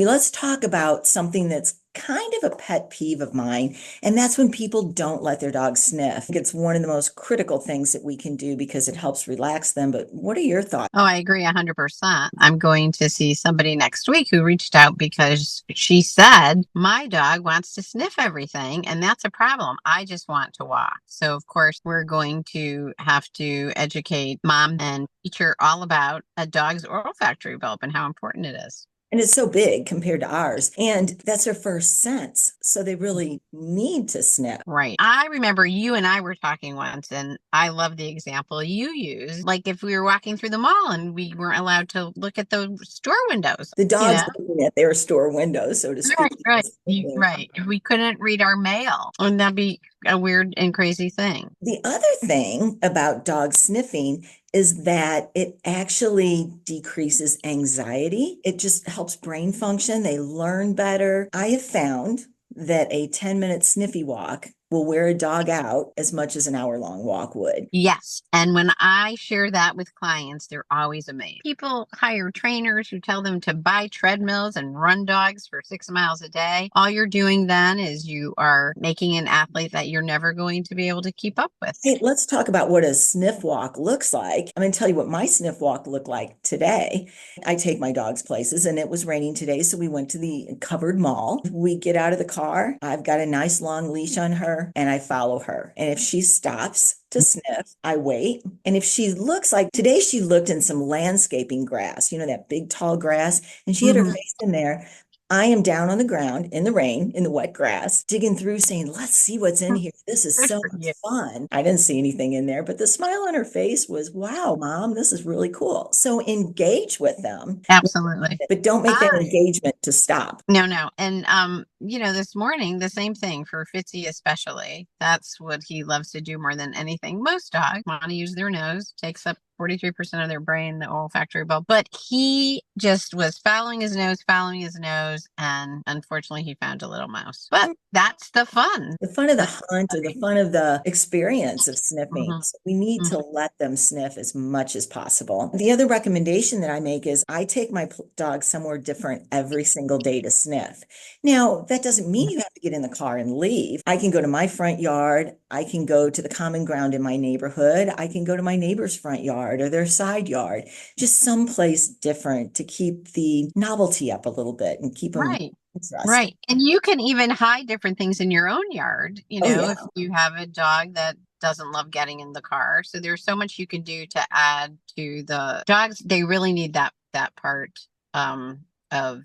Let's talk about something that's kind of a pet peeve of mine, and that's when people don't let their dog sniff. It's one of the most critical things that we can do because it helps relax them. But what are your thoughts? Oh, I agree 100%. I'm going to see somebody next week who reached out because she said, my dog wants to sniff everything, and that's a problem. I just want to walk. So, of course, we're going to have to educate mom and teach her all about a dog's olfactory bulb and how important it is. And it's so big compared to ours, and that's their first sense. So they really need to sniff. Right. I remember you and I were talking once, and I love the example you used. Like if we were walking through the mall and we weren't allowed to look at the store windows, The you dogs know? looking at their store windows, so to speak. Right, right. Right. If we couldn't read our mail, wouldn't that be a weird and crazy thing? The other thing about dog sniffing is that it actually decreases anxiety. It just helps brain function. They learn better. I have found that a 10-minute sniffy walk will wear a dog out as much as an hour-long walk would. Yes. And when I share that with clients, they're always amazed. People hire trainers who tell them to buy treadmills and run dogs for 6 miles a day. All you're doing then is you are making an athlete that you're never going to be able to keep up with. Hey, let's talk about what a sniff walk looks like. I'm going to tell you what my sniff walk looked like today. I take my dogs places, and it was raining today, so we went to the covered mall. We get out of the car. I've got a nice long leash on her, and I follow her. And if she stops to sniff, I wait. And if she looks like today, she looked in some landscaping grass, that big tall grass, and she had her Mhm. face in there. I am down on the ground in the rain, in the wet grass, digging through, saying, let's see what's in here. This is Good so for much you. fun. I didn't see anything in there, but the smile on her face was, wow, mom, this is really cool. So engage with them, Absolutely. but don't make that Ah, engagement to stop. no, no. And this morning, the same thing for Fitzy especially. That's what he loves to do more than anything. Most dogs want to use their nose, takes up 43% of their brain, the olfactory bulb. But he just was following his nose, and unfortunately he found a little mouse. But that's the fun. The fun of the That's hunt or the fun of the experience of sniffing. hmm So we need to let them sniff as much as possible. The other recommendation that I make is I take my dog somewhere different every single day to sniff. Now, that doesn't mean you have to get in the car and leave. I can go to my front yard. I can go to the common ground in my neighborhood. I can go to my neighbor's front yard or their side yard, just someplace different to keep the novelty up a little bit and keep them Right. interested. Right. And you can even hide different things in your own yard, Oh, yeah. if you have a dog that doesn't love getting in the car. So there's so much you can do to add to the dogs. They really need that part of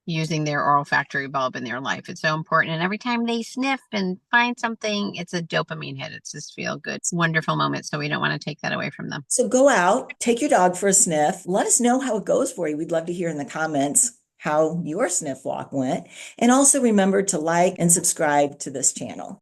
using their olfactory bulb in their life. It's so important. And every time they sniff and find something, it's a dopamine hit. It's this feel good, wonderful moment. So we don't want to take that away from them. So go out, take your dog for a sniff. Let us know how it goes for you. We'd love to hear in the comments how your sniff walk went. And also remember to like and subscribe to this channel.